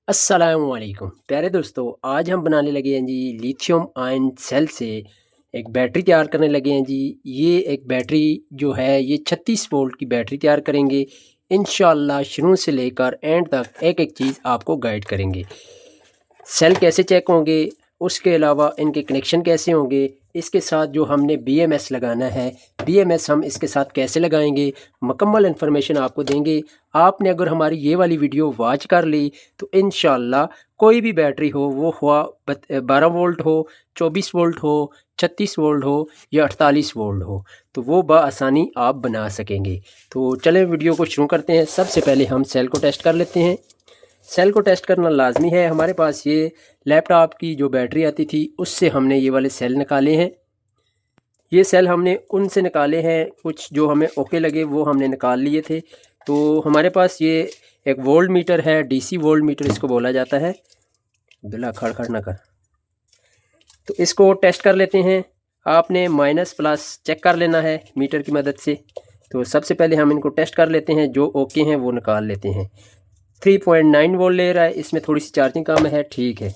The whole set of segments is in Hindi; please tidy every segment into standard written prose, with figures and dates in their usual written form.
अस्सलामुअलैकुम प्यारे दोस्तों, आज हम बनाने लगे हैं जी लिथियम आयन सेल से एक बैटरी तैयार करने लगे हैं जी। ये एक बैटरी जो है ये 36 वोल्ट की बैटरी तैयार करेंगे। इंशाल्लाह शुरू से लेकर एंड तक एक एक चीज़ आपको गाइड करेंगे। सेल कैसे चेक होंगे, उसके अलावा इनके कनेक्शन कैसे होंगे, इसके साथ जो हमने बीएमएस लगाना है, बीएमएस हम इसके साथ कैसे लगाएंगे, मुकम्मल इन्फॉर्मेशन आपको देंगे। आपने अगर हमारी ये वाली वीडियो वॉच कर ली तो इंशाल्लाह कोई भी बैटरी हो, वो हुआ 12 वोल्ट हो, 24 वोल्ट हो, 36 वोल्ट हो या 48 वोल्ट हो, तो वो बआसानी आप बना सकेंगे। तो चलें वीडियो को शुरू करते हैं। सबसे पहले हम सेल को टेस्ट कर लेते हैं। सेल को टेस्ट करना लाजमी है। हमारे पास ये लैपटॉप की जो बैटरी आती थी उससे हमने ये वाले सेल निकाले हैं। ये सेल हमने उनसे निकाले हैं, कुछ जो हमें ओके लगे वो हमने निकाल लिए थे। तो हमारे पास ये एक वोल्ट मीटर है, डीसी वोल्ट मीटर इसको बोला जाता है। अब्दुल्ला खड़ खड़ ना कर। तो इसको टेस्ट कर लेते हैं। आपने माइनस प्लस चेक कर लेना है मीटर की मदद से। तो सबसे पहले हम इनको टेस्ट कर लेते हैं, जो ओके हैं वो निकाल लेते हैं। 3.9 वोल्ट ले रहा है, इसमें थोड़ी सी चार्जिंग कम है, ठीक है।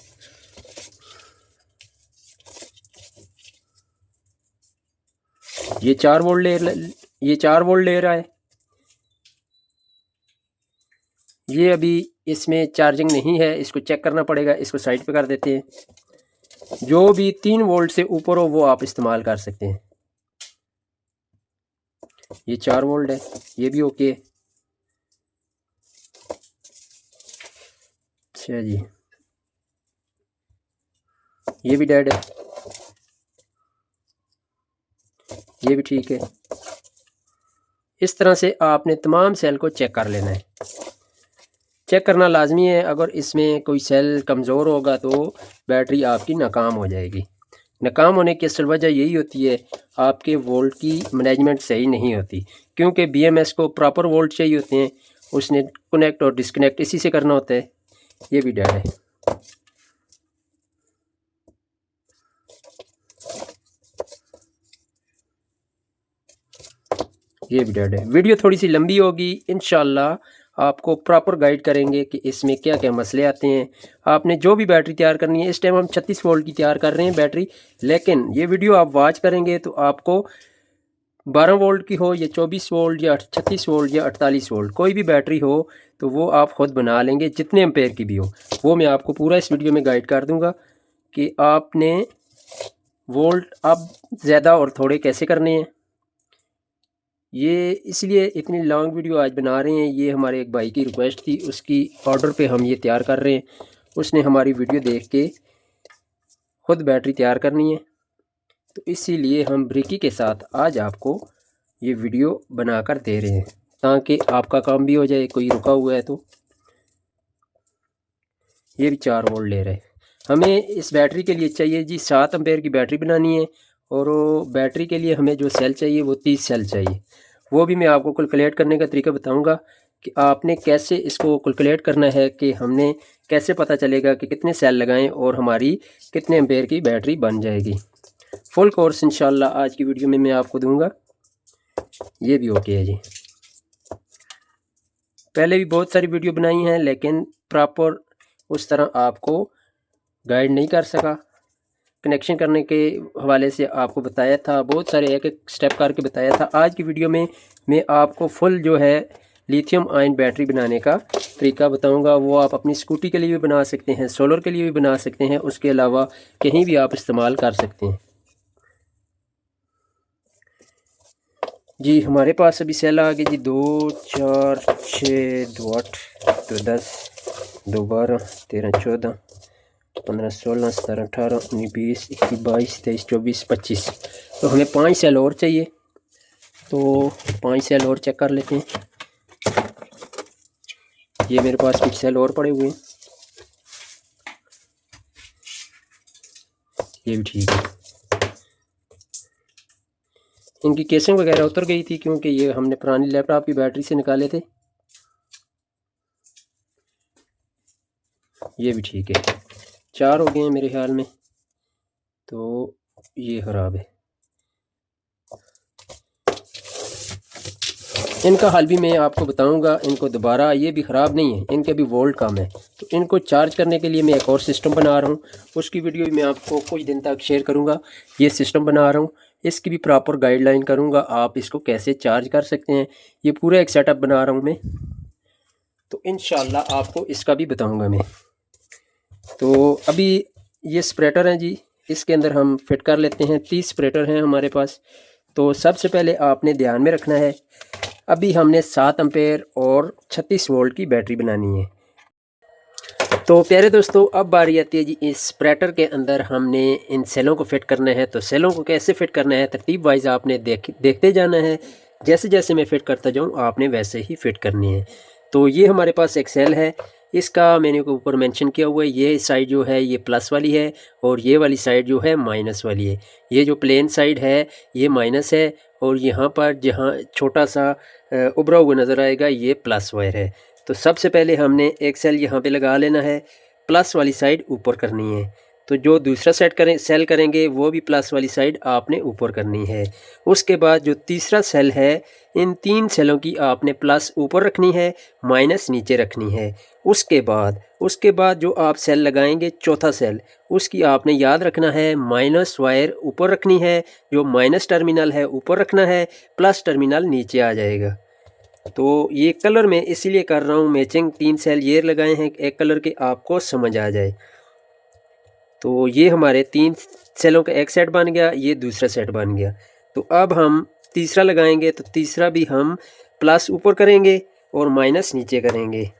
ये 4 वोल्ट ले रहा है। ये अभी इसमें चार्जिंग नहीं है, इसको चेक करना पड़ेगा। इसको साइड पे कर देते हैं। जो भी 3 वोल्ट से ऊपर हो वो आप इस्तेमाल कर सकते हैं। ये 4 वोल्ट है, ये भी ओके है। अच्छा जी, ये भी डेड है, ये भी ठीक है। इस तरह से आपने तमाम सेल को चेक कर लेना है। चेक करना लाजमी है। अगर इसमें कोई सेल कमज़ोर होगा तो बैटरी आपकी नाकाम हो जाएगी। नाकाम होने की असल वजह यही होती है, आपके वोल्ट की मैनेजमेंट सही नहीं होती, क्योंकि बीएमएस को प्रॉपर वोल्ट चाहिए होते हैं। उसने कनेक्ट और डिस्कनेक्ट इसी से करना होता है। ये भी डेड है। ये भी डेड है। वीडियो थोड़ी सी लंबी होगी, इंशाल्लाह आपको प्रॉपर गाइड करेंगे कि इसमें क्या क्या मसले आते हैं। आपने जो भी बैटरी तैयार करनी है, इस टाइम हम 36 वोल्ट की तैयार कर रहे हैं बैटरी, लेकिन ये वीडियो आप वॉच करेंगे तो आपको 12 वोल्ट की हो या 24 वोल्ट या 36 वोल्ट या 48 वोल्ट कोई भी बैटरी हो तो वो आप ख़ुद बना लेंगे, जितने एम्पेयर की भी हो। वो मैं आपको पूरा इस वीडियो में गाइड कर दूंगा कि आपने वोल्ट अब ज़्यादा और थोड़े कैसे करने हैं। ये इसलिए इतनी लॉन्ग वीडियो आज बना रहे हैं, ये हमारे एक भाई की रिक्वेस्ट थी, उसकी ऑर्डर पे हम ये तैयार कर रहे हैं। उसने हमारी वीडियो देख के ख़ुद बैटरी तैयार करनी है, तो इसीलिए हम ब्रिकी के साथ आज आपको ये वीडियो बनाकर दे रहे हैं, ताकि आपका काम भी हो जाए, कोई रुका हुआ है तो। ये भी 4 वोल्ट ले रहे हैं। हमें इस बैटरी के लिए चाहिए जी 7 एम्पेयर की बैटरी बनानी है, और वो बैटरी के लिए हमें जो सेल चाहिए वो 30 सेल चाहिए। वो भी मैं आपको कैलकुलेट करने का तरीका बताऊंगा कि आपने कैसे इसको कैलकुलेट करना है, कि हमने कैसे पता चलेगा कि कितने सेल लगाएं और हमारी कितने एम्पेयर की बैटरी बन जाएगी। फुल कोर्स इंशाल्लाह आज की वीडियो में मैं आपको दूंगा। ये भी ओके है जी। पहले भी बहुत सारी वीडियो बनाई हैं, लेकिन प्रॉपर उस तरह आपको गाइड नहीं कर सका। कनेक्शन करने के हवाले से आपको बताया था, बहुत सारे एक एक स्टेप करके बताया था। आज की वीडियो में मैं आपको फुल जो है लिथियम आयन बैटरी बनाने का तरीका बताऊंगा। वो आप अपनी स्कूटी के लिए भी बना सकते हैं, सोलर के लिए भी बना सकते हैं, उसके अलावा कहीं भी आप इस्तेमाल कर सकते हैं जी। हमारे पास अभी सेल आ गए जी 2 4 6 2 8 2 10 2 12 13 14 15 16 17 18 19 20 21 22 23 24 25। तो हमें 5 सेल और चाहिए, तो 5 सेल और चेक कर लेते हैं। ये मेरे पास कुछ सेल और पड़े हुए हैं, ये भी ठीक है। इनकी केसिंग वगैरह उतर गई थी, क्योंकि ये हमने पुरानी लैपटॉप की बैटरी से निकाले थे। ये भी ठीक है। 4 हो गए हैं मेरे ख्याल में, तो ये ख़राब है। इनका हल भी मैं आपको बताऊंगा। इनको दोबारा, ये भी ख़राब नहीं है, इनके भी वोल्ट कम है, तो इनको चार्ज करने के लिए मैं एक और सिस्टम बना रहा हूँ। उसकी वीडियो भी मैं आपको कुछ दिन तक शेयर करूँगा। ये सिस्टम बना रहा हूँ, इसकी भी प्रॉपर गाइडलाइन करूँगा, आप इसको कैसे चार्ज कर सकते हैं। ये पूरा एक सेटअप बना रहा हूँ मैं, तो इंशाल्लाह आपको इसका भी बताऊँगा मैं। तो अभी ये स्प्रेटर हैं जी, इसके अंदर हम फिट कर लेते हैं। 30 स्प्रेटर हैं हमारे पास। तो सबसे पहले आपने ध्यान में रखना है, अभी हमने 7 एम्पेयर और 36 वोल्ट की बैटरी बनानी है। तो प्यारे दोस्तों, अब बारी आती है जी इस स्प्रेटर के अंदर हमने इन सेलों को फिट करना है। तो सेलों को कैसे फिट करना है, तरतीब वाइज आपने देखते जाना है। जैसे जैसे मैं फिट करता जाऊँ आपने वैसे ही फिट करनी है। तो ये हमारे पास एक सेल है, इसका मैंने के ऊपर मेंशन किया हुआ है। ये साइड जो है ये प्लस वाली है और ये वाली साइड जो है माइनस वाली है। ये जो प्लेन साइड है ये माइनस है और यहाँ पर जहाँ छोटा सा उभरा हुआ नज़र आएगा ये प्लस वायर है। तो सबसे पहले हमने एक सेल यहाँ पे लगा लेना है, प्लस वाली साइड ऊपर करनी है। तो जो दूसरा सेल करेंगे वो भी प्लस वाली साइड आपने ऊपर करनी है। उसके बाद जो तीसरा सेल है, इन 3 सेलों की आपने प्लस ऊपर रखनी है, माइनस नीचे रखनी है। उसके बाद जो आप सेल लगाएंगे चौथा सेल, उसकी आपने याद रखना है माइनस वायर ऊपर रखनी है, जो माइनस टर्मिनल है ऊपर रखना है, प्लस टर्मिनल नीचे आ जाएगा। तो ये कलर मैं इसीलिए कर रहा हूँ, मैचिंग 3 सेल ये लगाए हैं एक कलर के, आपको समझ आ जाए। तो ये हमारे 3 सेलों का एक सेट बन गया, ये दूसरा सेट बन गया। तो अब हम तीसरा लगाएंगे, तो तीसरा भी हम प्लस ऊपर करेंगे और माइनस नीचे करेंगे।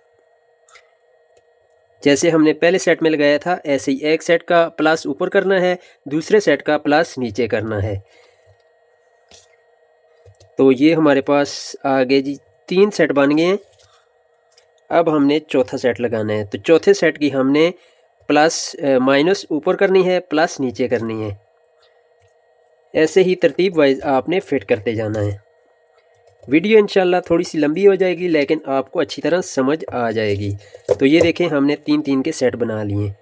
जैसे हमने पहले सेट में लगाया था ऐसे ही एक सेट का प्लस ऊपर करना है, दूसरे सेट का प्लस नीचे करना है। तो ये हमारे पास आगे जी 3 सेट बन गए हैं। अब हमने चौथा सेट लगाना है। तो चौथे सेट की हमने प्लस माइनस ऊपर करनी है, प्लस नीचे करनी है। ऐसे ही तरतीब वाइज आपने फिट करते जाना है। वीडियो इंशाल्लाह थोड़ी सी लंबी हो जाएगी लेकिन आपको अच्छी तरह समझ आ जाएगी। तो ये देखें हमने 3-3 के सेट बना लिए।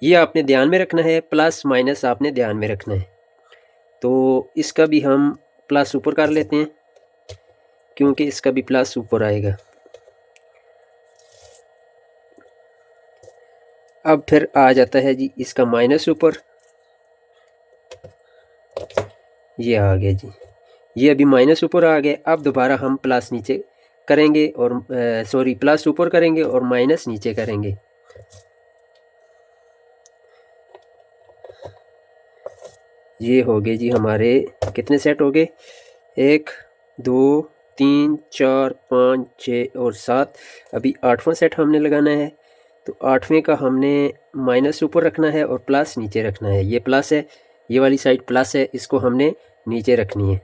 ये आपने ध्यान में रखना है, प्लस माइनस आपने ध्यान में रखना है। तो इसका भी हम प्लस ऊपर कर लेते हैं क्योंकि इसका भी प्लस ऊपर आएगा। अब फिर आ जाता है जी इसका माइनस ऊपर, ये आ गया जी, ये अभी माइनस ऊपर आ गया। अब दोबारा हम प्लस नीचे करेंगे और प्लस ऊपर करेंगे और माइनस नीचे करेंगे। ये हो गए जी हमारे कितने सेट हो गए, 1 2 3 4 5 6 और 7। अभी 8वां सेट हमने लगाना है। तो 8वें का हमने माइनस ऊपर रखना है और प्लस नीचे रखना है। ये प्लस है, ये वाली साइड प्लस है, इसको हमने नीचे रखनी है।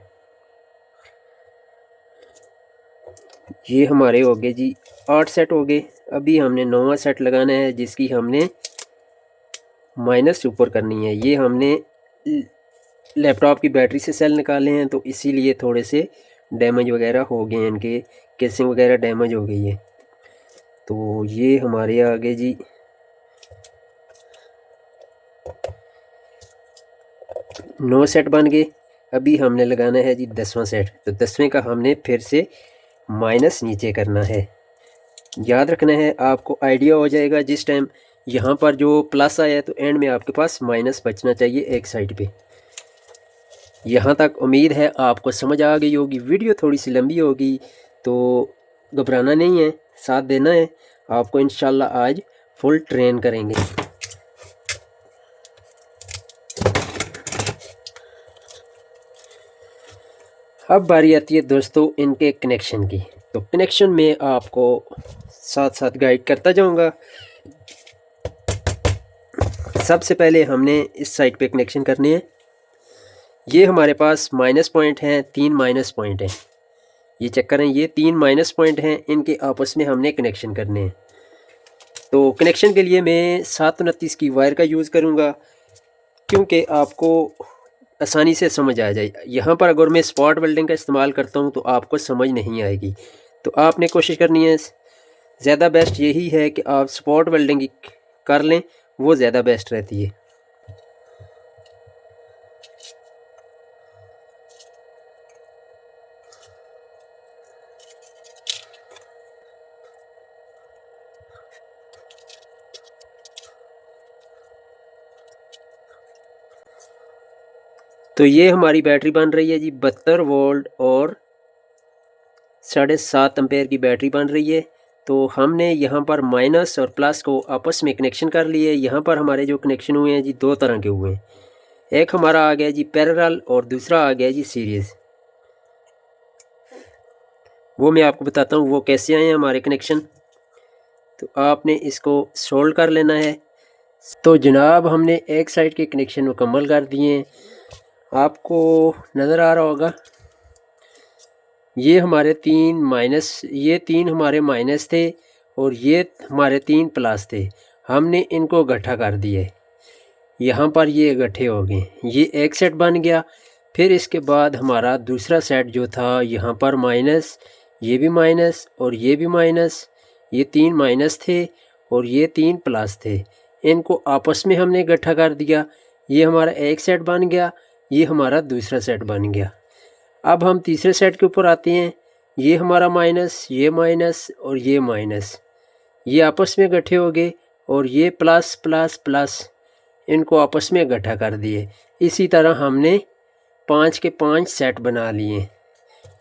ये हमारे हो गए जी 8 सेट हो गए। अभी हमने 9वां सेट लगाना है जिसकी हमने माइनस ऊपर करनी है। ये हमने लैपटॉप की बैटरी से सेल निकाले हैं तो इसीलिए थोड़े से डैमेज वगैरह हो गए हैं, इनके केसिंग वगैरह डैमेज हो गई है। तो ये हमारे आगे जी 9 सेट बन गए। अभी हमने लगाना है जी 10वां सेट। तो 10वें का हमने फिर से माइनस नीचे करना है। याद रखना है, आपको आइडिया हो जाएगा जिस टाइम यहाँ पर जो प्लस आया है तो एंड में आपके पास माइनस बचना चाहिए एक साइड पे। यहाँ तक उम्मीद है आपको समझ आ गई होगी। वीडियो थोड़ी सी लंबी होगी तो घबराना नहीं है, साथ देना है। आपको इंशाल्लाह आज फुल ट्रेन करेंगे। अब बारी आती है दोस्तों इनके कनेक्शन की। तो कनेक्शन में आपको साथ साथ गाइड करता जाऊंगा। सबसे पहले हमने इस साइड पे कनेक्शन करने हैं। ये हमारे पास माइनस पॉइंट हैं, 3 माइनस पॉइंट हैं। ये चेक करें, ये 3 माइनस पॉइंट हैं, इनके आपस में हमने कनेक्शन करने हैं। तो कनेक्शन के लिए मैं 729 की वायर का यूज़ करूँगा क्योंकि आपको आसानी से समझ आ जाए। यहाँ पर अगर मैं स्पॉट वेल्डिंग का इस्तेमाल करता हूँ तो आपको समझ नहीं आएगी। तो आपने कोशिश करनी है, ज़्यादा बेस्ट यही है कि आप स्पॉट वेल्डिंग कर लें, वो ज़्यादा बेस्ट रहती है। तो ये हमारी बैटरी बन रही है जी 72 वोल्ट और 7.5 एम्पेयर की बैटरी बन रही है। तो हमने यहाँ पर माइनस और प्लस को आपस में कनेक्शन कर लिए। यहाँ पर हमारे जो कनेक्शन हुए हैं जी दो तरह के हुए हैं। एक हमारा आ गया जी पैरेलल और दूसरा आ गया जी सीरीज़। वो मैं आपको बताता हूँ वो कैसे आए हैं हमारे कनेक्शन। तो आपने इसको सोल्व कर लेना है। तो जनाब हमने एक साइड के कनेक्शन मुकम्मल कर दिए हैं। आपको नज़र आ रहा होगा ये हमारे ये तीन हमारे माइनस थे और ये हमारे 3 प्लस थे। हमने इनको इकट्ठा कर दिए, यहाँ पर ये इकट्ठे हो गए, ये एक सेट बन गया। फिर इसके बाद हमारा दूसरा सेट जो था यहाँ पर माइनस, ये भी माइनस और ये भी माइनस, ये 3 माइनस थे और ये 3 प्लस थे। इनको आपस में हमने इकट्ठा कर दिया, ये हमारा एक सेट बन गया, ये हमारा दूसरा सेट बन गया। अब हम तीसरे सेट के ऊपर आते हैं। ये हमारा माइनस, ये माइनस और ये माइनस, ये आपस में इकट्ठे हो गए और ये प्लस प्लस प्लस, इनको आपस में इकट्ठा कर दिए। इसी तरह हमने 5 के 5 सेट बना लिए।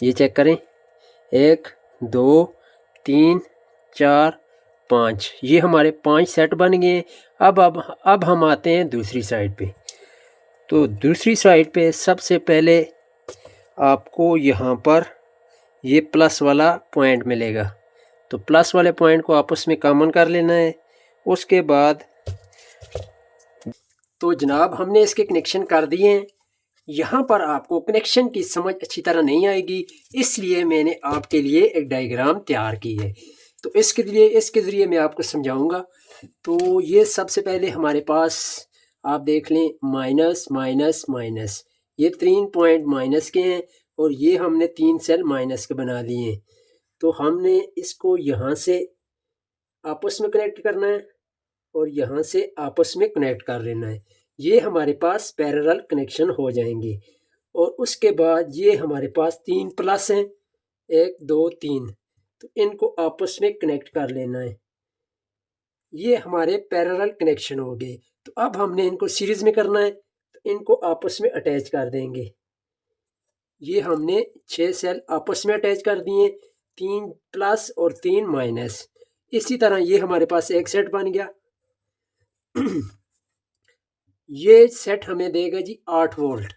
ये चेक करें, 1 2 3 4 5, ये हमारे 5 सेट बन गए। अब हम आते हैं दूसरी साइड पे। तो दूसरी साइड पे सबसे पहले आपको यहाँ पर ये प्लस वाला पॉइंट मिलेगा। तो प्लस वाले पॉइंट को आपस में कॉमन कर लेना है। उसके बाद तो जनाब हमने इसके कनेक्शन कर दिए हैं। यहाँ पर आपको कनेक्शन की समझ अच्छी तरह नहीं आएगी, इसलिए मैंने आपके लिए एक डायग्राम तैयार की है। तो इसके ज़रिए मैं आपको समझाऊंगा। तो ये सबसे पहले हमारे पास आप देख लें माइनस माइनस माइनस, ये 3 पॉइंट माइनस के हैं और ये हमने 3 सेल माइनस के बना लिए हैं। तो हमने इसको यहाँ से आपस में कनेक्ट करना है और यहाँ से आपस में कनेक्ट कर लेना है। ये हमारे पास पैरेलल कनेक्शन हो जाएंगे। और उसके बाद ये हमारे पास 3 प्लस हैं, 1 2 3, तो इनको आपस में कनेक्ट कर लेना है। ये हमारे पैरेलल कनेक्शन हो गए। तो अब हमने इनको सीरीज में करना है, तो इनको आपस में अटैच कर देंगे। ये हमने 6 सेल आपस में अटैच कर दिए, 3 प्लस और 3 माइनस। इसी तरह ये हमारे पास एक सेट बन गया। ये सेट हमें देगा जी 8 वोल्ट,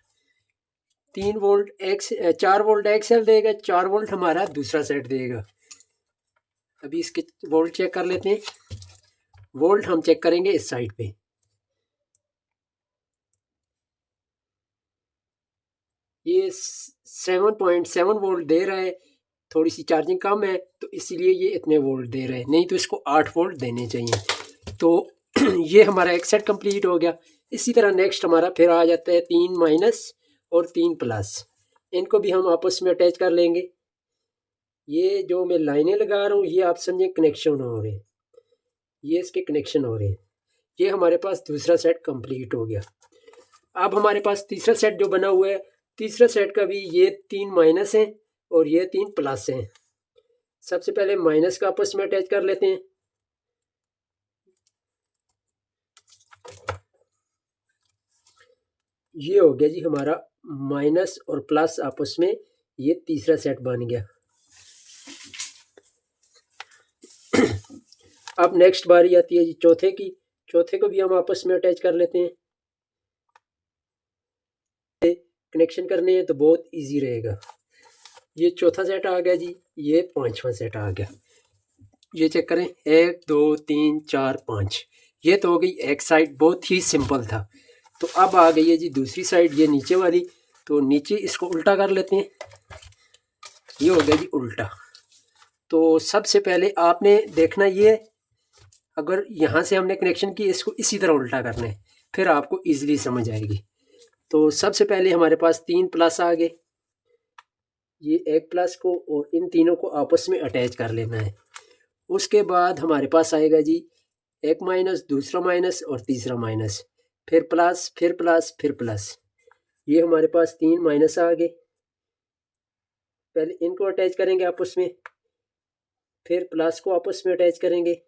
3 वोल्ट 4 वोल्ट एक सेल देगा, 4 वोल्ट हमारा दूसरा सेट देगा। अभी इसके वोल्ट चेक कर लेते हैं। वोल्ट हम चेक करेंगे इस साइड पे। ये 7.7 वोल्ट दे रहा है, थोड़ी सी चार्जिंग कम है तो इसीलिए ये इतने वोल्ट दे रहे हैं, नहीं तो इसको 8 वोल्ट देने चाहिए। तो ये हमारा एक सेट कंप्लीट हो गया। इसी तरह नेक्स्ट हमारा फिर आ जाता है 3 माइनस और 3 प्लस, इनको भी हम आपस में अटैच कर लेंगे। ये जो मैं लाइनें लगा रहा हूँ ये आप समझें कनेक्शन हो रहे हैं, ये इसके कनेक्शन हो रहे हैं। ये हमारे पास दूसरा सेट कंप्लीट हो गया। अब हमारे पास तीसरा सेट जो बना हुआ है, तीसरा सेट का भी ये 3 माइनस हैं और ये 3 प्लस हैं। सबसे पहले माइनस का आपस में अटैच कर लेते हैं। ये हो गया जी हमारा माइनस और प्लस आपस में, ये तीसरा सेट बन गया। अब नेक्स्ट बारी आती है जी चौथे की। चौथे को भी हम आपस में अटैच कर लेते हैं। कनेक्शन करने हैं तो बहुत इजी रहेगा। ये चौथा सेट आ गया जी, ये 5वां सेट आ गया। ये चेक करें, 1 2 3 4 5, ये तो हो गई एक साइड, बहुत ही सिंपल था। तो अब आ गई है जी दूसरी साइड, ये नीचे वाली। तो नीचे इसको उल्टा कर लेते हैं। ये हो गया जी उल्टा। तो सबसे पहले आपने देखना ये, अगर यहाँ से हमने कनेक्शन की, इसको इसी तरह उल्टा करना है, फिर आपको इजीली समझ आएगी। तो सबसे पहले हमारे पास 3 प्लस आ गए, ये एक प्लस को और इन तीनों को आपस में अटैच कर लेना है। उसके बाद हमारे पास आएगा जी एक माइनस, दूसरा माइनस और तीसरा माइनस, फिर प्लस फिर प्लस फिर प्लस। ये हमारे पास 3 माइनस आ गए। पहले इनको अटैच करेंगे आपस में, फिर प्लस को आपस में अटैच करेंगे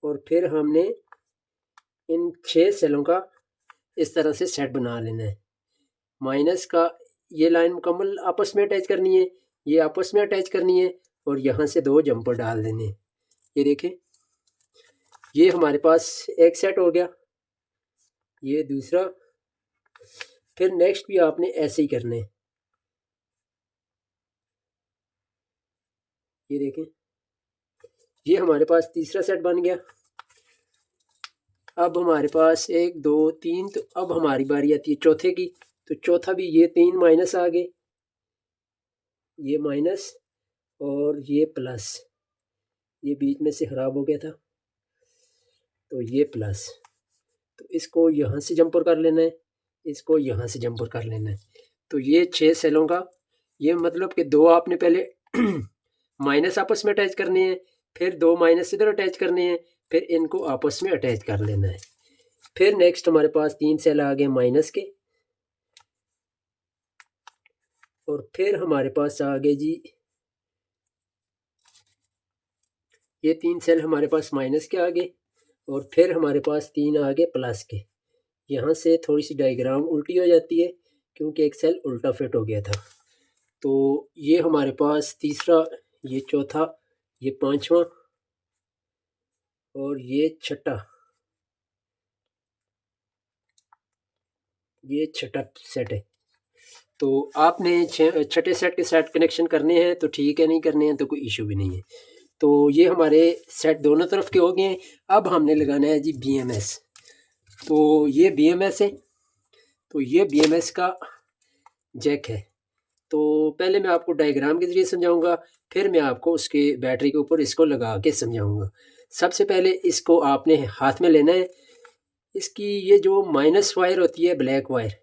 और फिर हमने इन 6 सेलों का इस तरह से सेट बना लेना है। माइनस का ये लाइन मुकम्मल आपस में अटैच करनी है, ये आपस में अटैच करनी है और यहाँ से 2 जंपर डाल देने। ये देखें, ये हमारे पास एक सेट हो गया, ये दूसरा। फिर नेक्स्ट भी आपने ऐसे ही करने। ये देखें, ये हमारे पास तीसरा सेट बन गया। अब हमारे पास 1 2 3, तो अब हमारी बारी आती है चौथे की। तो चौथा भी ये 3 माइनस आ गए, ये माइनस और ये प्लस, ये बीच में से खराब हो गया था तो ये प्लस। तो इसको यहाँ से जंपर कर लेना है, इसको यहाँ से जंपर कर लेना है। तो ये 6 सेलों का, ये मतलब कि 2 आपने पहले माइनस आपस में अटैच करने हैं, फिर 2 माइनस इधर अटैच करने हैं, फिर इनको आपस में अटैच कर लेना है। फिर नेक्स्ट हमारे पास 3 सेल आ गए माइनस के, और फिर हमारे पास आ गए जी ये 3 सेल हमारे पास माइनस के आ गए, और फिर हमारे पास 3 आ गए प्लस के। यहाँ से थोड़ी सी डायग्राम उल्टी हो जाती है क्योंकि एक सेल उल्टा फिट हो गया था। तो ये हमारे पास तीसरा, ये चौथा, ये पांचवा और ये छठा, ये छठा सेट है। तो आपने छठे सेट के साथ कनेक्शन करने हैं तो ठीक है, नहीं करने हैं तो कोई इशू भी नहीं है। तो ये हमारे सेट दोनों तरफ के हो गए हैं। अब हमने लगाना है जी BMS। तो ये BMS है, तो ये BMS का जैक है। तो पहले मैं आपको डायग्राम के ज़रिए समझाऊंगा, फिर मैं आपको उसके बैटरी के ऊपर इसको लगा के समझाऊंगा। सबसे पहले इसको आपने हाथ में लेना है। इसकी ये जो माइनस वायर होती है, ब्लैक वायर,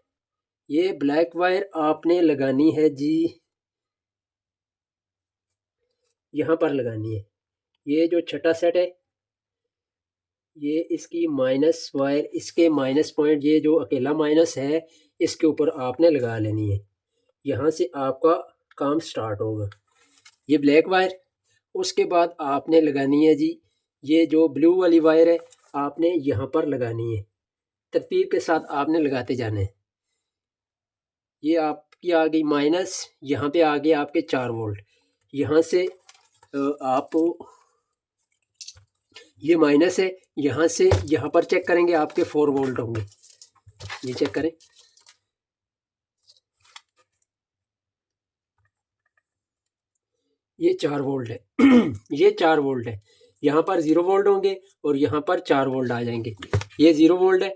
ये ब्लैक वायर आपने लगानी है जी, यहाँ पर लगानी है। ये जो छठा सेट है, ये इसकी माइनस वायर, इसके माइनस पॉइंट, ये जो अकेला माइनस है, इसके ऊपर आपने लगा लेनी है। यहाँ से आपका काम स्टार्ट होगा। ये ब्लैक वायर, उसके बाद आपने लगानी है जी ये जो ब्लू वाली वायर है, आपने यहाँ पर लगानी है। तरतीब के साथ आपने लगाते जाना है। ये आपकी आ गई माइनस, यहाँ पे आ गए आपके 4 वोल्ट। यहाँ से आप, ये माइनस है, यहाँ से यहाँ पर चेक करेंगे आपके 4 वोल्ट होंगे। ये चेक करें, ये 4 वोल्ट है ये 4 वोल्ट है। यहाँ पर 0 वोल्ट होंगे और यहाँ पर 4 वोल्ट आ जाएंगे। ये 0 वोल्ट है,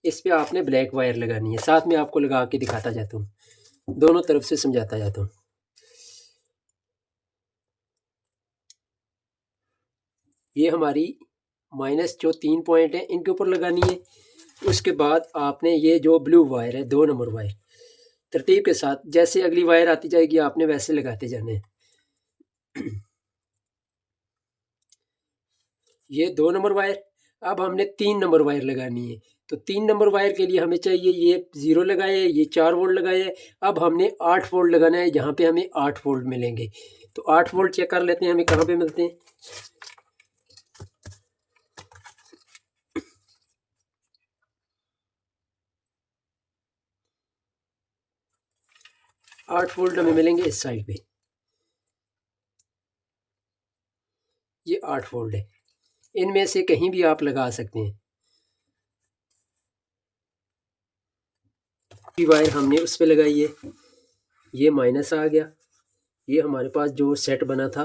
इस पे आपने ब्लैक वायर लगानी है। साथ में आपको लगा के दिखाता जाता हूँ, दोनों तरफ से समझाता जाता हूँ। ये हमारी माइनस जो 3 पॉइंट है इनके ऊपर लगानी है। उसके बाद आपने ये जो ब्लू वायर है, 2 नंबर वायर, तरतीब के साथ जैसे अगली वायर आती जाएगी आपने वैसे लगाते जाने हैं। ये 2 नंबर वायर, अब हमने 3 नंबर वायर लगानी है। तो 3 नंबर वायर के लिए हमें चाहिए, ये 0 लगाए, ये 4 वोल्ट लगाए। अब हमने 8 वोल्ट लगाना है, जहाँ पे हमें 8 वोल्ट मिलेंगे। तो 8 वोल्ट चेक कर लेते हैं हमें कहाँ पे मिलते हैं। 8 वोल्ट हमें मिलेंगे इस साइड पे, ये 8 वोल्ट है। इनमें से कहीं भी आप लगा सकते हैं। वायर हमने उस पर लगाई है, ये माइनस आ गया। ये हमारे पास जो सेट बना था,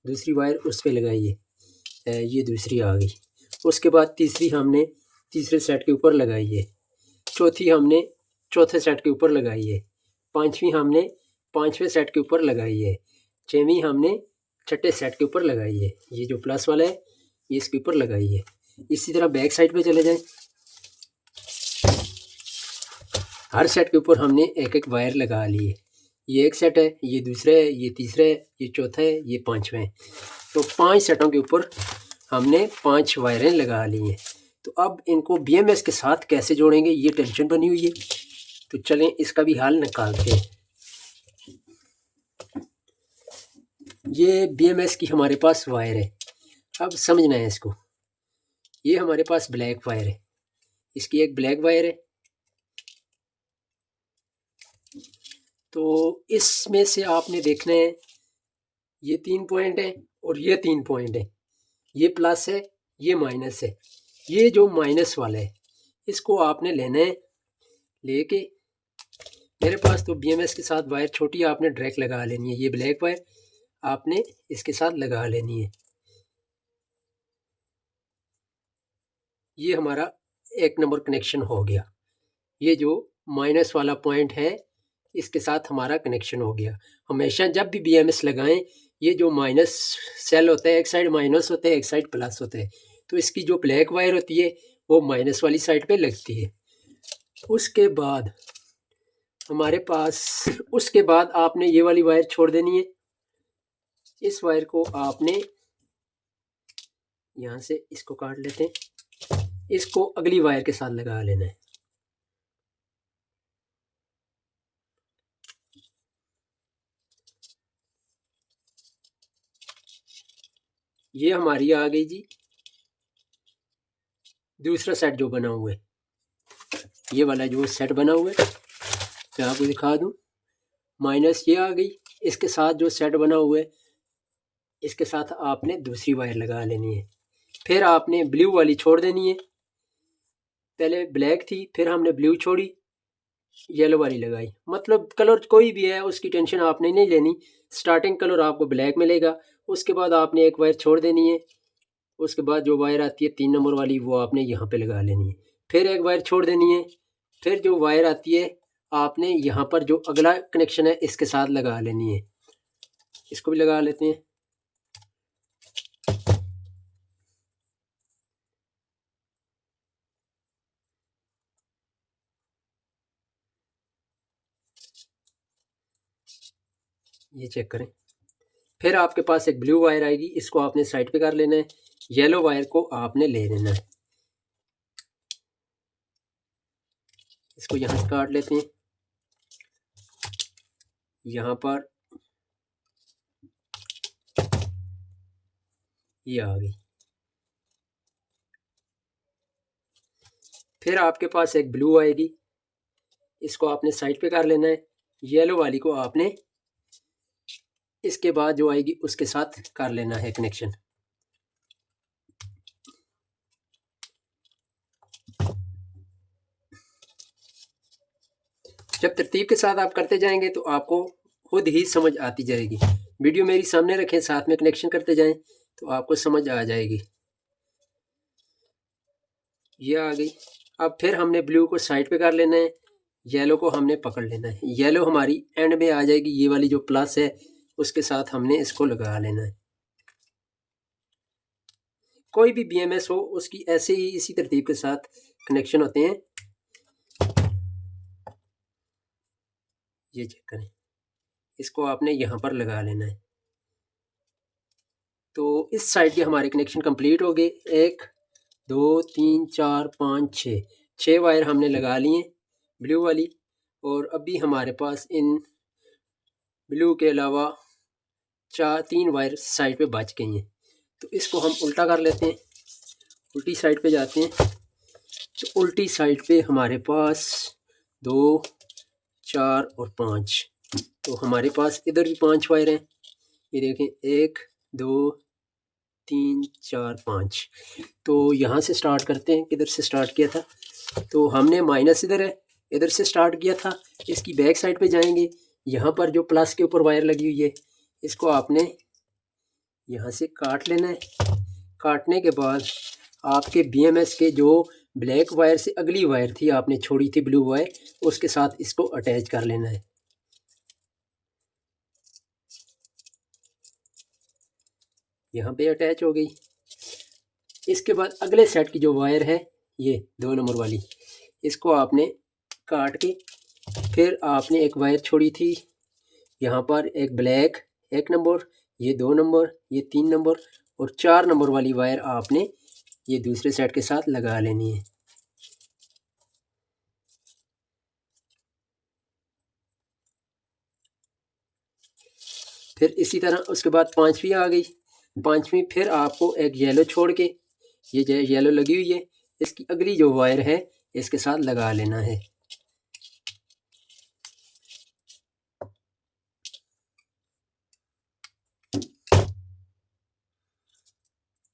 दूसरी वायर उस पर लगाई है, ये दूसरी आ गई। उसके बाद तीसरी हमने तीसरे सेट के ऊपर लगाई है, चौथी हमने चौथे सेट के ऊपर लगाई है, पांचवी हमने पांचवें सेट के ऊपर लगाई है, छठवीं हमने छठे सेट के ऊपर लगाई है। ये जो प्लस वाला है ये इसके ऊपर लगाई है। इसी तरह बैक साइड पे चले जाएं, हर सेट के ऊपर हमने एक एक वायर लगा ली है। ये एक सेट है, ये दूसरा है, ये तीसरा है, ये चौथा है, ये पांचवा है। तो 5 सेटों के ऊपर हमने 5 वायरें लगा ली हैं। तो अब इनको BMS के साथ कैसे जोड़ेंगे, ये टेंशन बनी हुई है। तो चलें इसका भी हल निकालते हैं। ये BMS की हमारे पास वायर है, अब समझना है इसको। ये हमारे पास ब्लैक वायर है, इसकी एक ब्लैक वायर है, तो इसमें से आपने देखना है, ये 3 पॉइंट है और ये 3 पॉइंट है, ये प्लस है, ये माइनस है। ये जो माइनस वाला है इसको आपने लेना है, लेके मेरे पास तो BMS के साथ वायर छोटी आपने डायरेक्ट लगा लेनी है। ये ब्लैक वायर आपने इसके साथ लगा लेनी है। ये हमारा 1 नंबर कनेक्शन हो गया। ये जो माइनस वाला पॉइंट है इसके साथ हमारा कनेक्शन हो गया। हमेशा जब भी BMS लगाएं, ये जो माइनस सेल होता है, एक साइड माइनस होता है, एक साइड प्लस होता है, तो इसकी जो ब्लैक वायर होती है वो माइनस वाली साइड पे लगती है। उसके बाद हमारे पास, उसके बाद आपने ये वाली वायर छोड़ देनी है। इस वायर को आपने यहाँ से इसको काट लेते हैं, इसको अगली वायर के साथ लगा लेना है। ये हमारी आ गई जी दूसरा सेट जो बना हुआ है, ये वाला जो सेट बना हुआ है मैं आपको दिखा दूं। माइनस ये आ गई, इसके साथ जो सेट बना हुआ है इसके साथ आपने दूसरी वायर लगा लेनी है। फिर आपने ब्लू वाली छोड़ देनी है। पहले ब्लैक थी, फिर हमने ब्लू छोड़ी, येलो वाली लगाई। मतलब कलर कोई भी है उसकी टेंशन आपने नहीं लेनी। स्टार्टिंग कलर आपको ब्लैक मिलेगा, उसके बाद आपने एक वायर छोड़ देनी है। उसके बाद जो वायर आती है 3 नंबर वाली वो आपने यहाँ पे लगा लेनी है। फिर एक वायर छोड़ देनी है। फिर जो वायर आती है आपने यहाँ पर जो अगला कनेक्शन है इसके साथ लगा लेनी है। इसको भी लगा लेते हैं। ये चेक करें। फिर आपके पास एक ब्लू वायर आएगी, इसको आपने साइड पे कर लेना है। येलो वायर को आपने ले लेना है। इसको यहाँ से काट लेते हैं। यहाँ पर ये आ गई। फिर आपके पास एक ब्लू आएगी, इसको आपने साइड पे कर लेना है। येलो वाली को आपने इसके बाद जो आएगी उसके साथ कर लेना है कनेक्शन। जब तरतीब के साथ आप करते जाएंगे तो आपको खुद ही समझ आती जाएगी। वीडियो मेरी सामने रखें, साथ में कनेक्शन करते जाएं तो आपको समझ आ जाएगी। ये आ गई। अब फिर हमने ब्लू को साइड पे कर लेना है, येलो को हमने पकड़ लेना है। येलो हमारी एंड में आ जाएगी, ये वाली जो प्लस है उसके साथ हमने इसको लगा लेना है। कोई भी BMS हो उसकी ऐसे ही इसी तरतीब के साथ कनेक्शन होते हैं। ये चेक करें, इसको आपने यहाँ पर लगा लेना है। तो इस साइड के हमारे कनेक्शन कंप्लीट हो गए। 1 2 3 4 5 6 वायर हमने लगा लिए ब्लू वाली। और अभी हमारे पास इन ब्लू के अलावा 3 वायर साइड पे बच गई हैं। तो इसको हम उल्टा कर लेते हैं, उल्टी साइड पे जाते हैं। तो उल्टी साइड पे हमारे पास 2 4 और 5, तो हमारे पास इधर भी 5 वायर हैं। ये देखें 1 2 3 4 5। तो यहाँ से स्टार्ट करते हैं। किधर से स्टार्ट किया था? तो हमने माइनस इधर है, इधर से स्टार्ट किया था। इसकी बैक साइड पे जाएंगे। यहाँ पर जो प्लस के ऊपर वायर लगी हुई है इसको आपने यहाँ से काट लेना है। काटने के बाद आपके BMS के जो ब्लैक वायर से अगली वायर थी आपने छोड़ी थी ब्लू वायर, उसके साथ इसको अटैच कर लेना है। यहाँ पे अटैच हो गई। इसके बाद अगले सेट की जो वायर है ये 2 नंबर वाली, इसको आपने काट के फिर आपने एक वायर छोड़ी थी यहाँ पर, एक ब्लैक 1 नंबर, ये 2 नंबर, ये 3 नंबर और 4 नंबर वाली वायर आपने ये दूसरे सेट के साथ लगा लेनी है। फिर इसी तरह उसके बाद 5वीं आ गई। 5वीं फिर आपको एक येलो छोड़ के, ये येलो लगी हुई है, इसकी अगली जो वायर है इसके साथ लगा लेना है।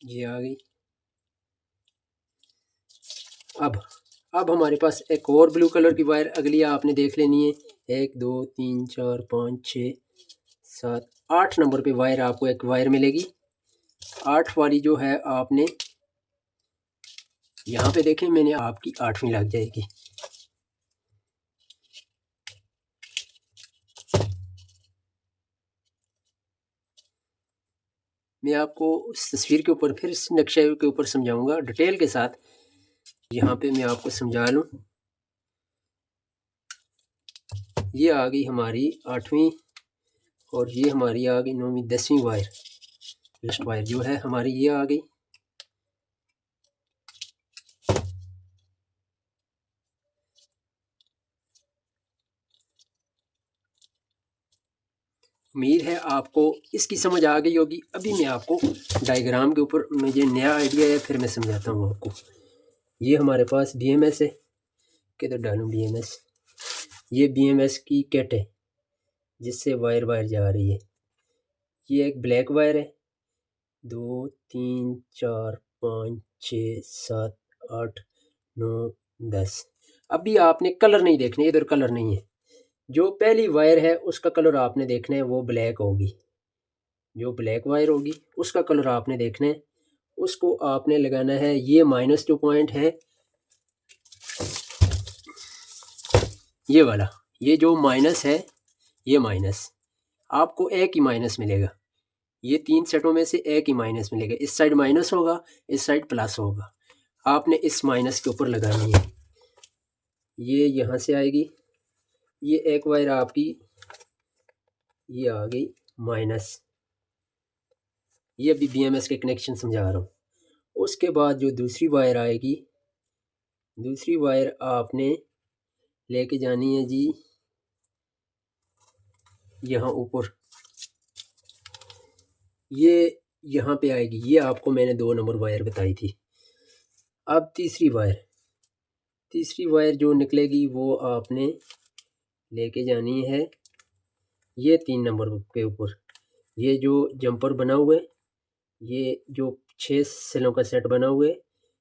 ये आ गई। अब हमारे पास एक और ब्लू कलर की वायर अगली आपने देख लेनी है। 1 2 3 4 5 6 7 8 नंबर पे वायर आपको एक वायर मिलेगी। 8 वाली जो है आपने यहाँ पे देखें, मैंने आपकी 8वीं लग जाएगी। मैं आपको उस तस्वीर के ऊपर फिर इस नक्शे के ऊपर समझाऊंगा डिटेल के साथ। यहाँ पे मैं आपको समझा लूँ। ये आ गई हमारी 8वीं और ये हमारी आ गई 9वीं 10वीं वायर। लास्ट वायर जो है हमारी ये आ गई। उम्मीद है आपको इसकी समझ आ गई होगी। अभी मैं आपको डायग्राम के ऊपर मुझे नया आइडिया है, फिर मैं समझाता हूँ आपको। ये हमारे पास BMS है। किधर डालूँ BMS? ये BMS की किट है जिससे वायर जा रही है। ये एक ब्लैक वायर है। 2 3 4 5 6 7 8 9 10। अभी आपने कलर नहीं देखने, इधर कलर नहीं है। जो पहली वायर है उसका कलर आपने देखना है, वो ब्लैक होगी। जो ब्लैक वायर होगी उसका कलर आपने देखना है। उसको आपने लगाना है, ये माइनस जो पॉइंट है ये वाला, ये जो माइनस है ये माइनस, आपको एक ही माइनस मिलेगा। ये 3 सेटों में से एक ही माइनस मिलेगा। इस साइड माइनस होगा, इस साइड प्लस होगा। आपने इस माइनस के ऊपर लगानी है। ये यहाँ से आएगी। ये एक वायर आपकी ये आ गई माइनस। ये अभी BMS के कनेक्शन समझा रहा हूँ। उसके बाद जो दूसरी वायर आएगी, दूसरी वायर आपने लेके जानी है जी यहाँ ऊपर। ये यहाँ पे आएगी। ये आपको मैंने 2 नंबर वायर बताई थी। अब तीसरी वायर जो निकलेगी वो आपने लेके जानी है ये 3 नंबर के ऊपर। ये जो जंपर बना हुआ है, ये जो 6 सेलों का सेट बना हुआ है,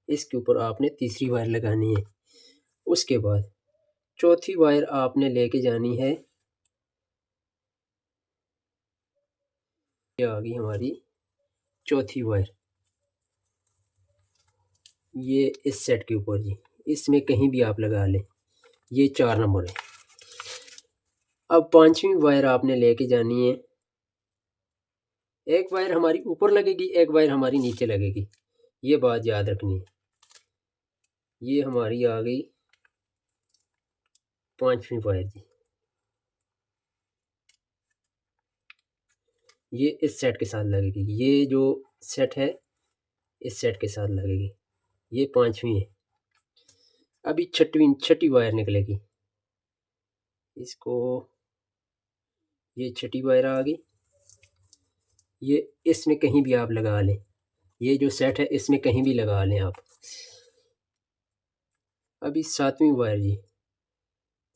इसके ऊपर आपने तीसरी वायर लगानी है। उसके बाद चौथी वायर आपने लेके जानी है। ये आ गई हमारी चौथी वायर, ये इस सेट के ऊपर जी। इसमें कहीं भी आप लगा लें। ये 4 नंबर है। अब 5वीं वायर आपने लेके जानी है। एक वायर हमारी ऊपर लगेगी, एक वायर हमारी नीचे लगेगी। ये बात याद रखनी है। ये हमारी आ गई 5वीं वायर जी। ये इस सेट के साथ लगेगी। ये जो सेट है इस सेट के साथ लगेगी। ये 5वीं है। अभी छठी वायर निकलेगी। इसको ये छठी वायर आ गई। ये इसमें कहीं भी आप लगा लें। ये जो सेट है इसमें कहीं भी लगा लें आप। अभी 7वीं वायर जी।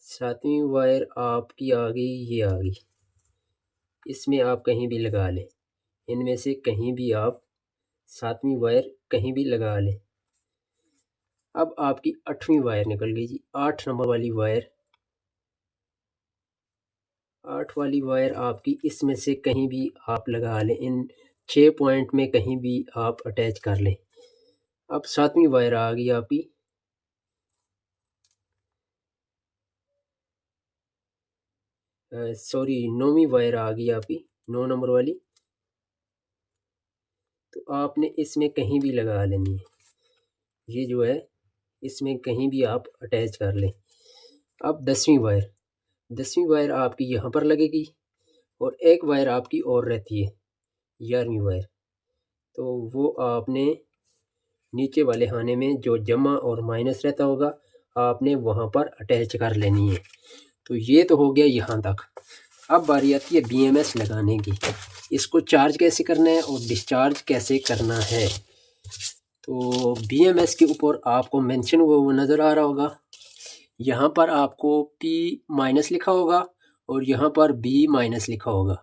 7वीं वायर आपकी आ गई, ये आ गई। इसमें आप कहीं भी लगा लें। इनमें से कहीं भी आप 7वीं वायर कहीं भी लगा लें। अब आपकी 8वीं वायर निकल गई जी। 8 नंबर वाली वायर। 8 वाली वायर आपकी इसमें से कहीं भी आप लगा लें। इन 6 पॉइंट में कहीं भी आप अटैच कर लें। अब 7वीं वायर आ गई आपकी। सॉरी 9वीं वायर आ गई आपकी, 9 नंबर वाली। तो आपने इसमें कहीं भी लगा लेनी है। ये जो है इसमें कहीं भी आप अटैच कर लें। अब 10वीं वायर आपकी यहाँ पर लगेगी और एक वायर आपकी और रहती है 11वीं वायर। तो वो आपने नीचे वाले खाने में जो जमा और माइनस रहता होगा आपने वहाँ पर अटैच कर लेनी है। तो ये तो हो गया यहाँ तक। अब बारी आती है BMS लगाने की। इसको चार्ज कैसे करना है और डिस्चार्ज कैसे करना है। तो BMS के ऊपर आपको मेंशन हुआ वो नज़र आ रहा होगा। यहाँ पर आपको P- लिखा होगा और यहाँ पर B- लिखा होगा।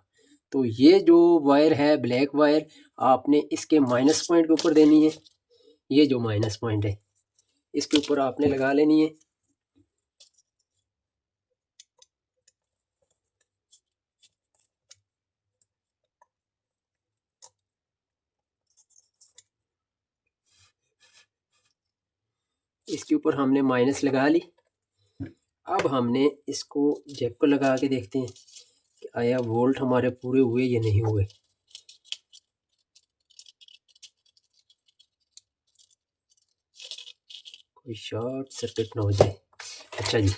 तो ये जो वायर है ब्लैक वायर आपने इसके माइनस पॉइंट के ऊपर देनी है। ये जो माइनस पॉइंट है इसके ऊपर आपने लगा लेनी है। इसके ऊपर हमने माइनस लगा ली। अब हमने इसको जैक को लगा के देखते हैं कि आया वोल्ट हमारे पूरे हुए या नहीं हुए। कोई शॉर्ट सर्किट ना हो जाए। अच्छा जी,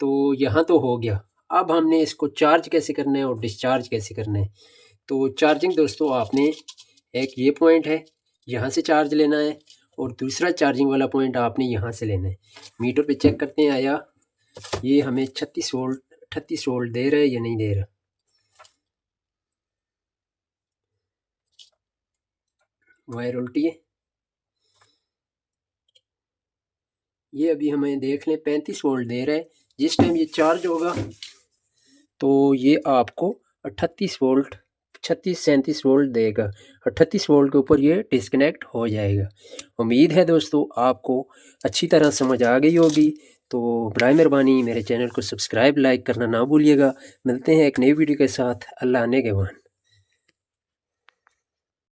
तो यहाँ तो हो गया। अब हमने इसको चार्ज कैसे करना है और डिस्चार्ज कैसे करना है। तो चार्जिंग दोस्तों, आपने एक ये पॉइंट है, यहाँ से चार्ज लेना है और दूसरा चार्जिंग वाला पॉइंट आपने यहाँ से लेना है। मीटर पे चेक करते हैं आया ये हमें 36 वोल्ट 38 वोल्ट दे रहा है या नहीं दे रहा। वायर उल्टी है। ये अभी हमें देख लें 35 वोल्ट दे रहा है। जिस टाइम ये चार्ज होगा तो ये आपको 38 वोल्ट 36-37 वोल्ट देगा। 38 वोल्ट के ऊपर ये डिस्कनेक्ट हो जाएगा। उम्मीद है दोस्तों आपको अच्छी तरह समझ आ गई होगी। तो बराए मेहरबानी मेरे चैनल को सब्सक्राइब लाइक करना ना भूलिएगा। मिलते हैं एक नई वीडियो के साथ। अल्लाह ने के मान।